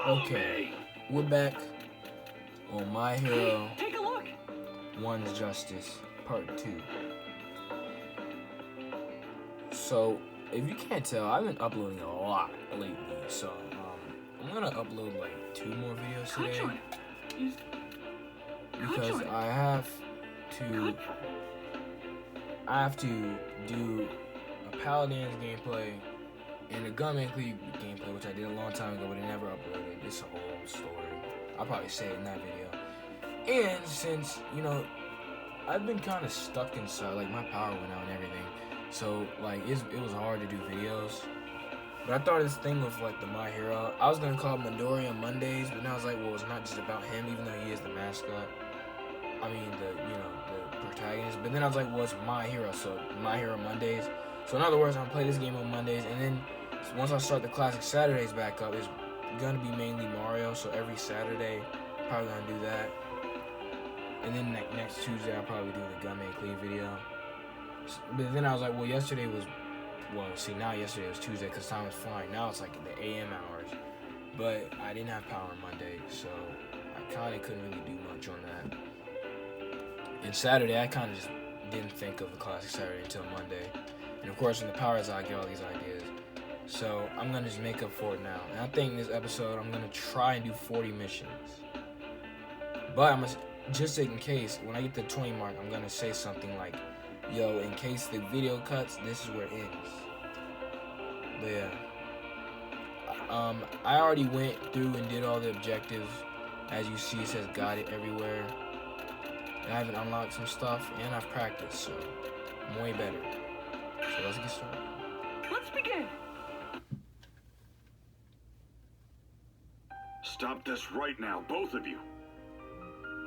Okay, we're back on My Hero Take a look. One's Justice Part 2. So, if you can't tell, I've been uploading a lot lately, so I'm gonna upload like 2 more videos today because I have to do a Paladins gameplay and a Gunman League gameplay, which I did a long time ago, but I never uploaded. It's a whole story. I'll probably say it in that video. And since, I've been kind of stuck inside, like my power went out and everything. So, like, it was hard to do videos. But I thought this thing of, like, the My Hero, I was going to call it Midoriya Mondays, but then I was like, well, it's not just about him, even though he is the mascot. I mean, the protagonist. But then I was like, well, it's My Hero, so My Hero Mondays. So, in other words, I'm going to play this game on Mondays, and then once I start the Classic Saturdays back up, it's going to be mainly Mario, so every Saturday, probably going to do that. And then next Tuesday, I'll probably do the Gunman Cleave video. But then I was like, well, yesterday was Tuesday because time was flying. Now it's like the AM hours. But I didn't have power on Monday, so I kind of couldn't really do much on that. And Saturday, I kind of just didn't think of the Classic Saturday until Monday. And of course, when the power is out, I get all these ideas. So I'm going to just make up for it now. And I think in this episode, I'm going to try and do 40 missions. But just in case, when I get to the 20 mark, I'm going to say something like, yo, in case the video cuts, this is where it ends. But yeah. I already went through and did all the objectives. As you see, it says got it everywhere. And I haven't unlocked some stuff, and I've practiced, so I'm way better. So let's get started. Let's begin. Stop this right now, both of you.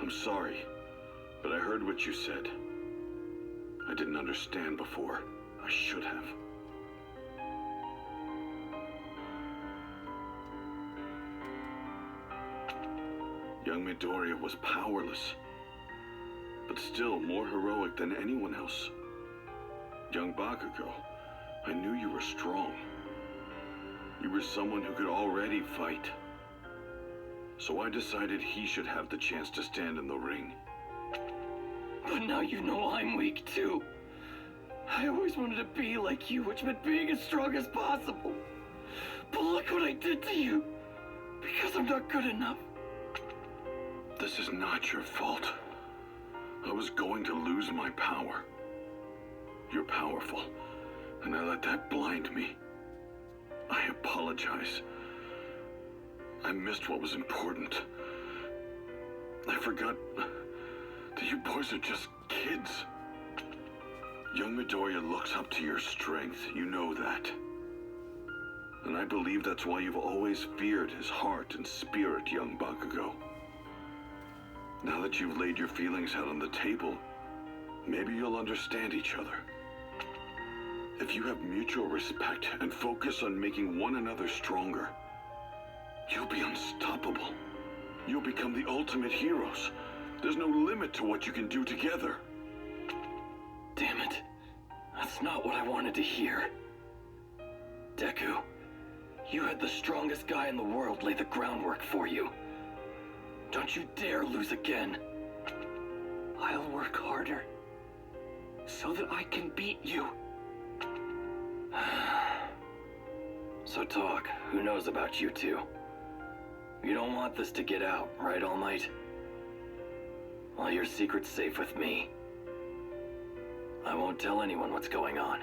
I'm sorry, but I heard what you said. I didn't understand before. I should have. Young Midoriya was powerless, but still more heroic than anyone else. Young Bakugo, I knew you were strong. You were someone who could already fight. So I decided he should have the chance to stand in the ring. But now you know I'm weak too. I always wanted to be like you, which meant being as strong as possible. But look what I did to you. Because I'm not good enough. This is not your fault. I was going to lose my power. You're powerful, and I let that blind me. I apologize. I missed what was important. I forgot that you boys are just kids. Young Midoriya looks up to your strength, you know that. And I believe that's why you've always feared his heart and spirit, young Bakugo. Now that you've laid your feelings out on the table, maybe you'll understand each other. If you have mutual respect and focus on making one another stronger, you'll be unstoppable. You'll become the ultimate heroes. There's no limit to what you can do together. Damn it. That's not what I wanted to hear. Deku, you had the strongest guy in the world lay the groundwork for you. Don't you dare lose again. I'll work harder so that I can beat you. So talk, who knows about you two? You don't want this to get out, right, All Might? Well, your secret's safe with me. I won't tell anyone what's going on.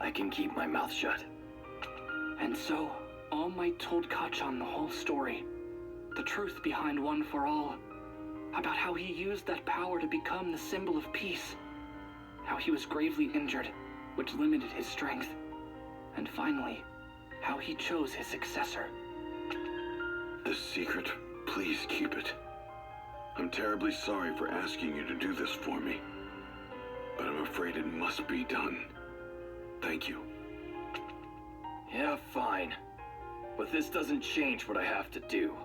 I can keep my mouth shut. And so, All Might told Kacchan the whole story. The truth behind One for All. About how he used that power to become the symbol of peace. How he was gravely injured, which limited his strength. And finally, how he chose his successor. This secret, please keep it. I'm terribly sorry for asking you to do this for me, but I'm afraid it must be done. Thank you. Yeah, fine. But this doesn't change what I have to do.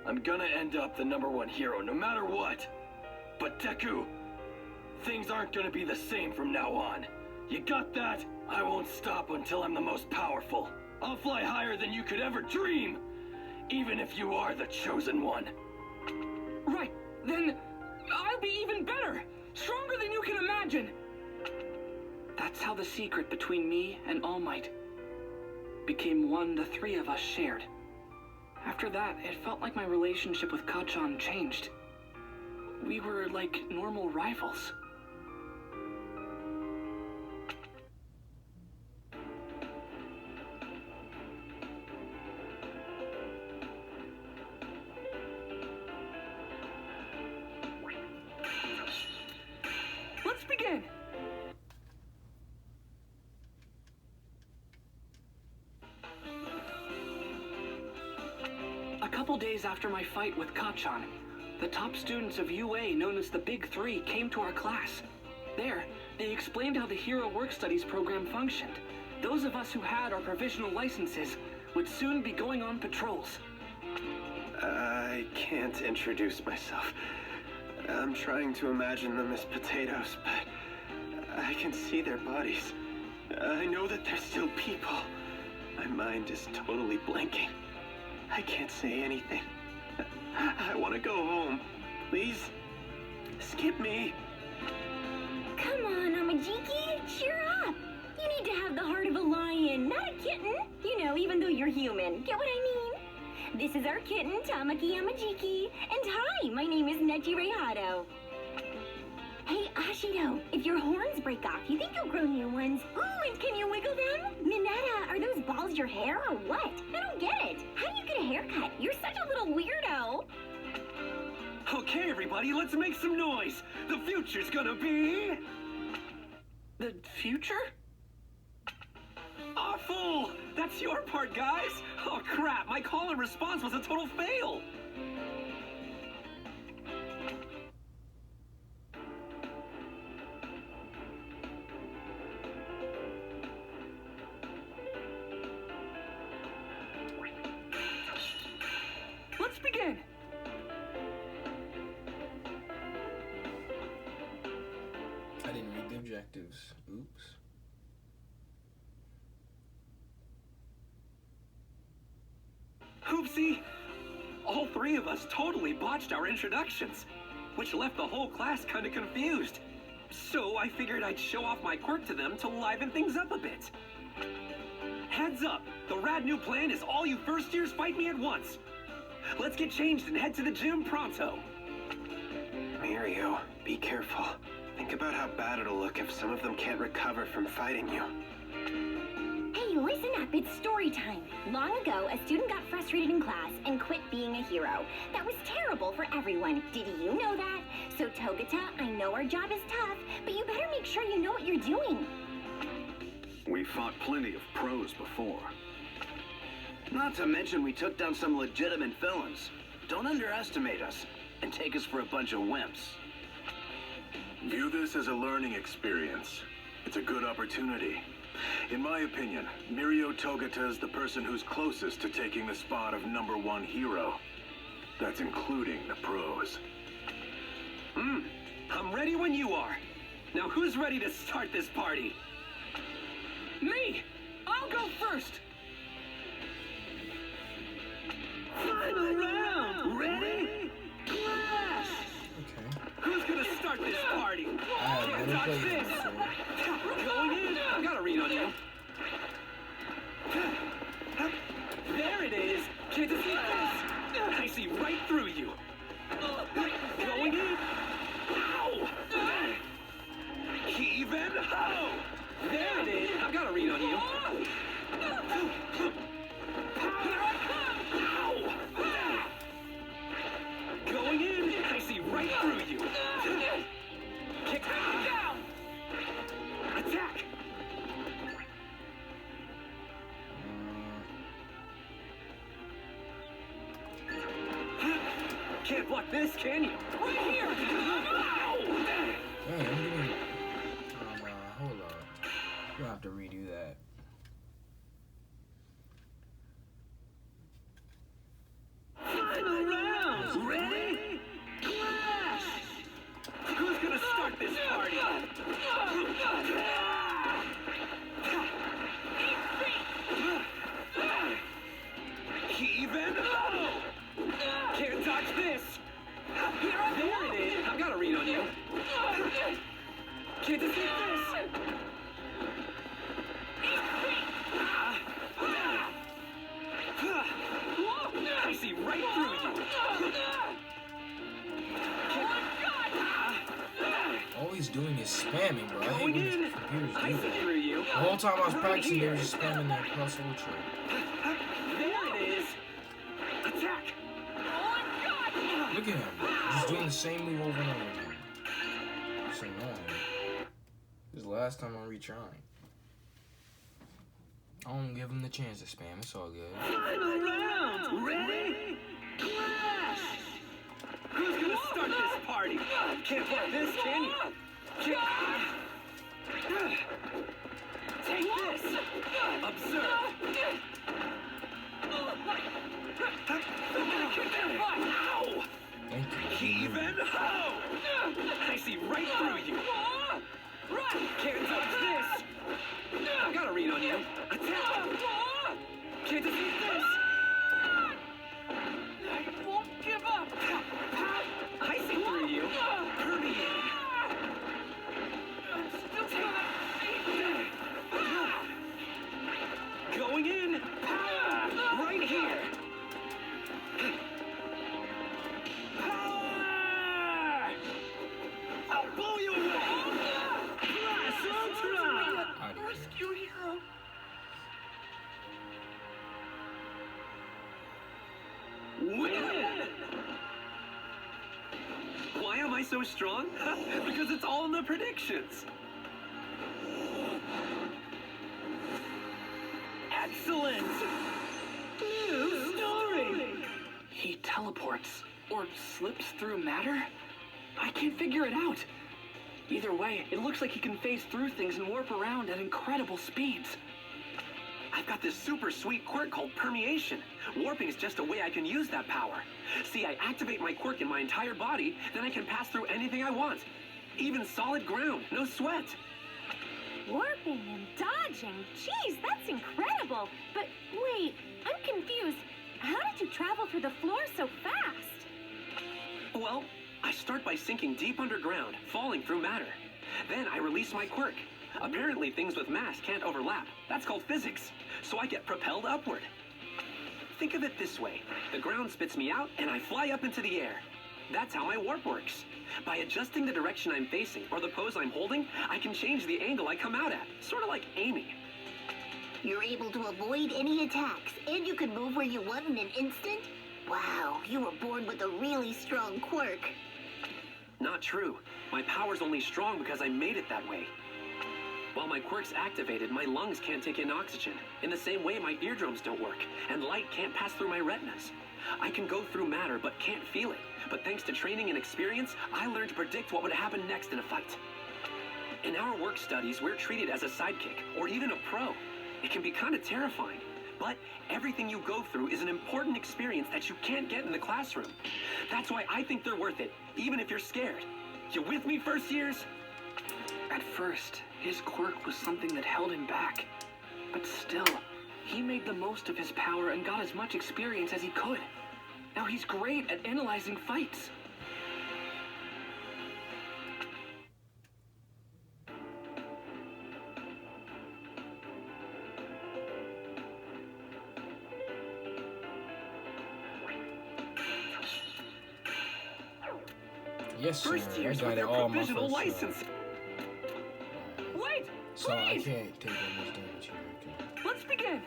I'm gonna end up the #1 hero no matter what. But Deku, things aren't gonna be the same from now on. You got that? I won't stop until I'm the most powerful. I'll fly higher than you could ever dream. even if you are the chosen one. Right, then I'll be even better, stronger than you can imagine. That's how the secret between me and All Might became one the three of us shared. After that, it felt like my relationship with Kacchan changed. We were like normal rivals. Let's begin! A couple days after my fight with Kacchan, the top students of UA, known as the Big Three, came to our class. There, they explained how the Hero Work Studies program functioned. Those of us who had our provisional licenses would soon be going on patrols. I can't introduce myself. I'm trying to imagine them as potatoes, but I can see their bodies. I know that they're still people. My mind is totally blanking. I can't say anything. I want to go home. Please, skip me. Come on, Amajiki, cheer up. You need to have the heart of a lion, not a kitten. You know, even though you're human. Get what I mean? This is our kitten, Tamaki Amajiki. And hi, my name is Nechi Reihado. Hey, Ashido, if your horns break off, you think you'll grow new ones? Ooh, and can you wiggle them? Minetta, are those balls your hair or what? I don't get it. How do you get a haircut? You're such a little weirdo. Okay, everybody, let's make some noise. The future's gonna be... The future? awful! That's your part, guys! Oh, crap, my call and response was a total fail! Let's begin! I didn't read the objectives. Oops. Oopsie! All three of us totally botched our introductions, which left the whole class kind of confused. So I figured I'd show off my quirk to them to liven things up a bit. Heads up! The rad new plan is all you first years fight me at once! Let's get changed and head to the gym pronto! Mirio, be careful. Think about how bad it'll look if some of them can't recover from fighting you. Hey, listen up, it's story time. Long ago, a student got frustrated in class and quit being a hero. That was terrible for everyone. Did you know that? So Togata, I know our job is tough, but you better make sure you know what you're doing. We fought plenty of pros before. Not to mention we took down some legitimate villains. Don't underestimate us and take us for a bunch of wimps. View this as a learning experience. It's a good opportunity. In my opinion, Mirio Togata is the person who's closest to taking the spot of #1 hero. That's including the pros. I'm ready when you are. Now who's ready to start this party? Me! I'll go first! Final round! Ready? Clash! Okay. Who's gonna start this party? I have never played this before. Going in. I've got a read on you. There it is. Can't you see this? I see right through you. Going in. Ow! Heave and ho! There it is. I've got a read on you. Ow! Going in. I see right through you. Kick down. Attack. Can't block this, can you? Right here! Ow! Man, I'm getting... hold on. You'll have to redo that. Final round! Ready? Clash! Who's gonna start this party? Heave and ho! spamming, bro. I hate Going when in. computers I do see that. through you. The whole time I was Right practicing, they were here. just spamming that plus ultra. There it is. Attack. Oh, Look at him, just doing the same move over and over again. It's annoying. This is the last time I'm retrying. I don't give him the chance to spam. It's all good. Final round. Ready? Clash. Who's gonna start this party? Can't block this, can you? Take this. Observe. Ow! Thank you. Even ho! I see right through you. Can't dodge this. I got a read on you. Attack! Can't defeat this. I won't give up. I see through you. Permeate. I'm still going in. Right here. Power! I'll blow you away. Blast Ultra! Out of here. Rescue hero. Win! Why am I so strong? Because it's all in the predictions. Excellent! New story! He teleports or slips through matter? I can't figure it out. Either way, it looks like he can phase through things and warp around at incredible speeds. I've got this super sweet quirk called permeation. Warping is just a way I can use that power. See, I activate my quirk in my entire body, then I can pass through anything I want. Even solid ground, no sweat. Warping and dodging. Jeez, that's incredible. But wait, I'm confused. How did you travel through the floor so fast? Well, I start by sinking deep underground, falling through matter. Then I release my quirk. Apparently things with mass can't overlap. That's called physics. So I get propelled upward. Think of it this way. The ground spits me out and I fly up into the air. That's how my warp works. By adjusting the direction I'm facing or the pose I'm holding, I can change the angle I come out at. Sort of like aiming. You're able to avoid any attacks, and you can move where you want in an instant? Wow, you were born with a really strong quirk. Not true. My power's only strong because I made it that way. While my quirk's activated, my lungs can't take in oxygen. In the same way, my eardrums don't work, and light can't pass through my retinas. I can go through matter, but can't feel it. But thanks to training and experience, I learned to predict what would happen next in a fight. In our work studies, we're treated as a sidekick, or even a pro. It can be kind of terrifying, but everything you go through is an important experience that you can't get in the classroom. That's why I think they're worth it, even if you're scared. You with me, first years? At first, his quirk was something that held him back. But still, he made the most of his power and got as much experience as he could. Now he's great at analyzing fights. Yes, sir. First I years got with it their all my provisional first license. Wait, So I please, can't take that much damage here. Okay. let's begin.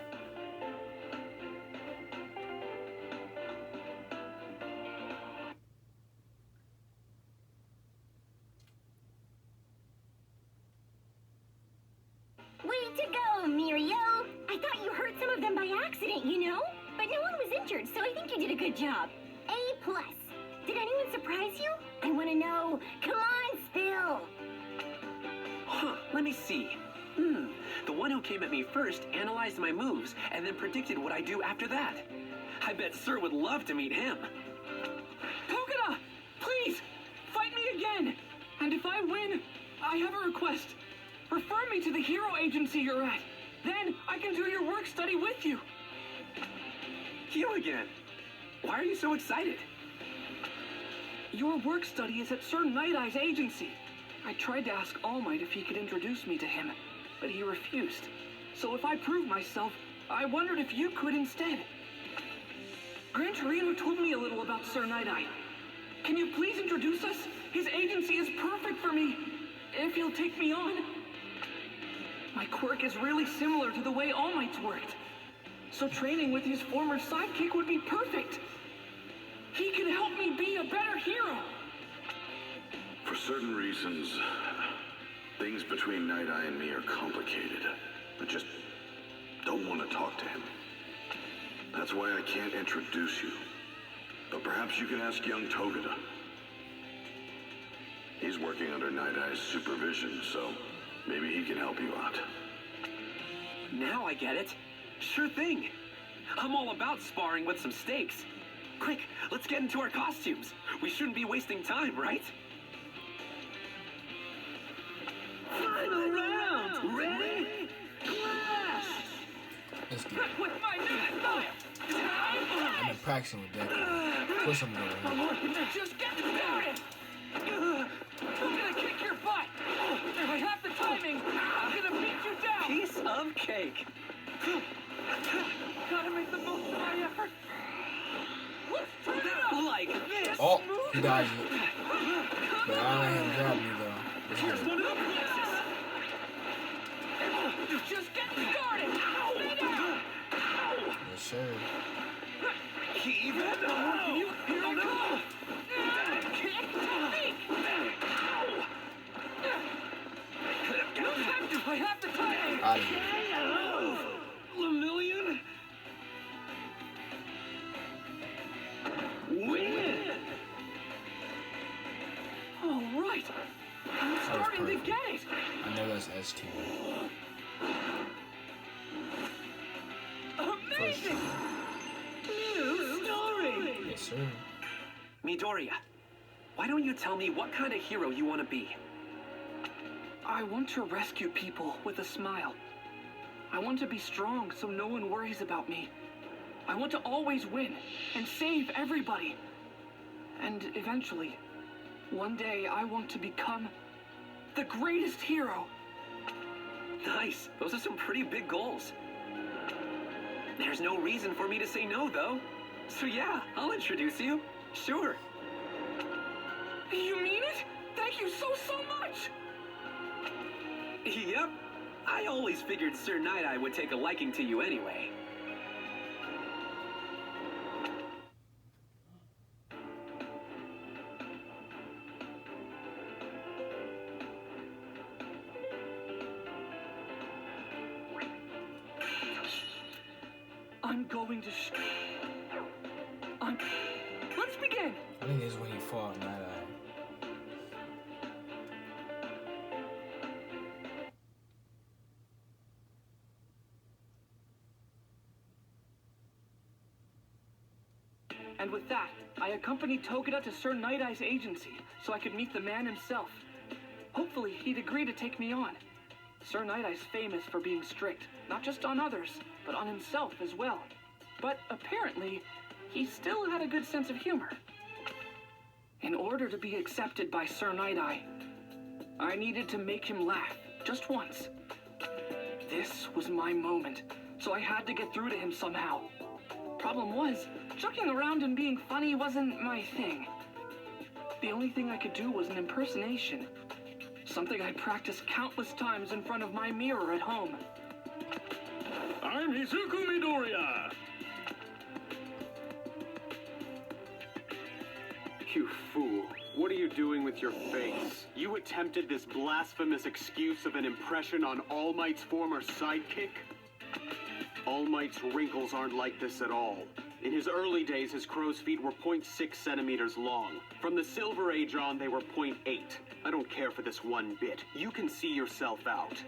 Way to go, Mirio! I thought you hurt some of them by accident, you know? But no one was injured, so I think you did a good job. A+. Did anyone surprise you? I want to know. Come on, Spill! Huh, let me see. The one who came at me first analyzed my moves and then predicted what I do after that. I bet Sir would love to meet him. Tokada, please, fight me again. And if I win, I have a request. Refer me to the hero agency you're at. Then I can do your work study with you. You again. Why are you so excited? Your work study is at Sir Night Eye's agency. I tried to ask All Might if he could introduce me to him, but he refused. So if I prove myself, I wondered if you could instead. Gran Torino told me a little about Sir Night Eye. Can you please introduce us? His agency is perfect for me. if he'll take me on. My quirk is really similar to the way All Might's worked. So training with his former sidekick would be perfect. He could help me be a better hero. For certain reasons, things between Night Eye and me are complicated. I just don't want to talk to him. That's why I can't introduce you. But perhaps you can ask young Togeda. He's working under Night Eye's supervision, so maybe he can help you out. Now I get it. Sure thing. I'm all about sparring with some stakes. Quick, let's get into our costumes. We shouldn't be wasting time, right? Final round! Ready? Clash! Let's get it. With my new style. I've been practicing with that. Of course I'm going to Just get started. I'm gonna kick your butt. If I have the timing, I'm gonna beat you down. Piece of cake. Gotta make the most of my effort. Let's turn it up. Like this. Oh, he dodged it. But I let him grab me though. Let's Here's get one it. of the places. Just get started. Stay down. Yes, sir. Keep it Here I go. Kick technique. I have the timing. Out of here. Lemillion. Win. All right. I'm starting to perfect. get it. I know that's S2. Amazing. New story. Yes, sir. Midoriya, why don't you tell me what kind of hero you want to be? I want to rescue people with a smile. I want to be strong so no one worries about me. I want to always win and save everybody. And eventually, one day I want to become the greatest hero. Nice. Those are some pretty big goals. There's no reason for me to say no, though. So yeah, I'll introduce you. Sure. You mean it? Thank you so much! Yep. I always figured Sir Night Eye would take a liking to you anyway. I'm going to Let's begin! I think this is when he fought Night Eye. And with that, I accompanied Togeda to Sir Night Eye's agency so I could meet the man himself. Hopefully, he'd agree to take me on. Sir Night Eye's famous for being strict, not just on others, but on himself as well. But apparently, he still had a good sense of humor. In order to be accepted by Sir Night Eye, I needed to make him laugh, just once. This was my moment, so I had to get through to him somehow. Problem was, joking around and being funny wasn't my thing. The only thing I could do was an impersonation. Something I practiced countless times in front of my mirror at home. I'm Hizuku Midoriya. You fool. What are you doing with your face? You attempted this blasphemous excuse of an impression on All Might's former sidekick? All Might's wrinkles aren't like this at all. In his early days, his crow's feet were 0.6 centimeters long. From the Silver Age on, they were 0.8. I don't care for this one bit. You can see yourself out.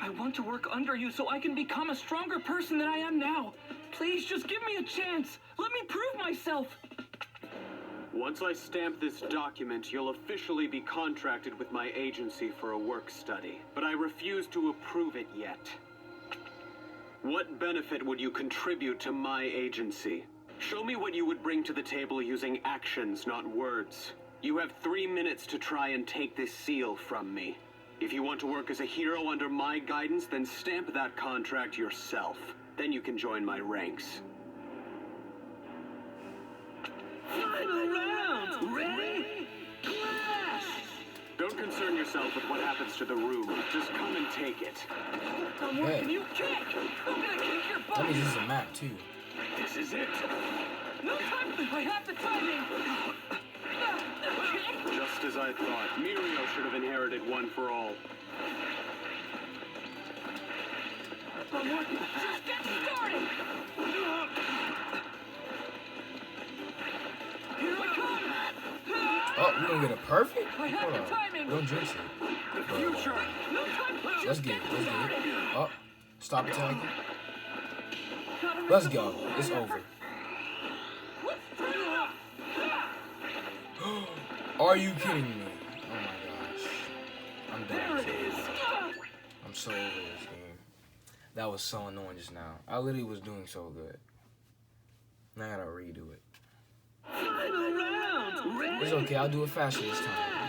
I want to work under you so I can become a stronger person than I am now. Please, just give me a chance. Let me prove myself. Once I stamp this document, you'll officially be contracted with my agency for a work study. But I refuse to approve it yet. What benefit would you contribute to my agency? Show me what you would bring to the table using actions, not words. You have 3 minutes to try and take this seal from me. If you want to work as a hero under my guidance, then stamp that contract yourself. Then you can join my ranks. Final round! Ready? Clash! Don't concern yourself with what happens to the room. Just come and take it. Hey. You kick! I'm gonna kick your butt! That means this is a map too. This is it! No time! I have the timing! Just as I thought. Mirio should have inherited One for All. Just get started! Here I come! Oh, we're gonna get a perfect? I have Hold the on. timing! Don't jinx it. The future! No time! Let's Just get it. get Let's get started! it. Oh, stop attacking. Gotta make Let's the go. most It's of it. over. Let's turn it up! Are you kidding me? Oh my gosh. I'm done. There it is! I'm so over this game. That was so annoying just now. I literally was doing so good. Now I gotta redo it. Final round! Ready? It's okay. I'll do it faster this time.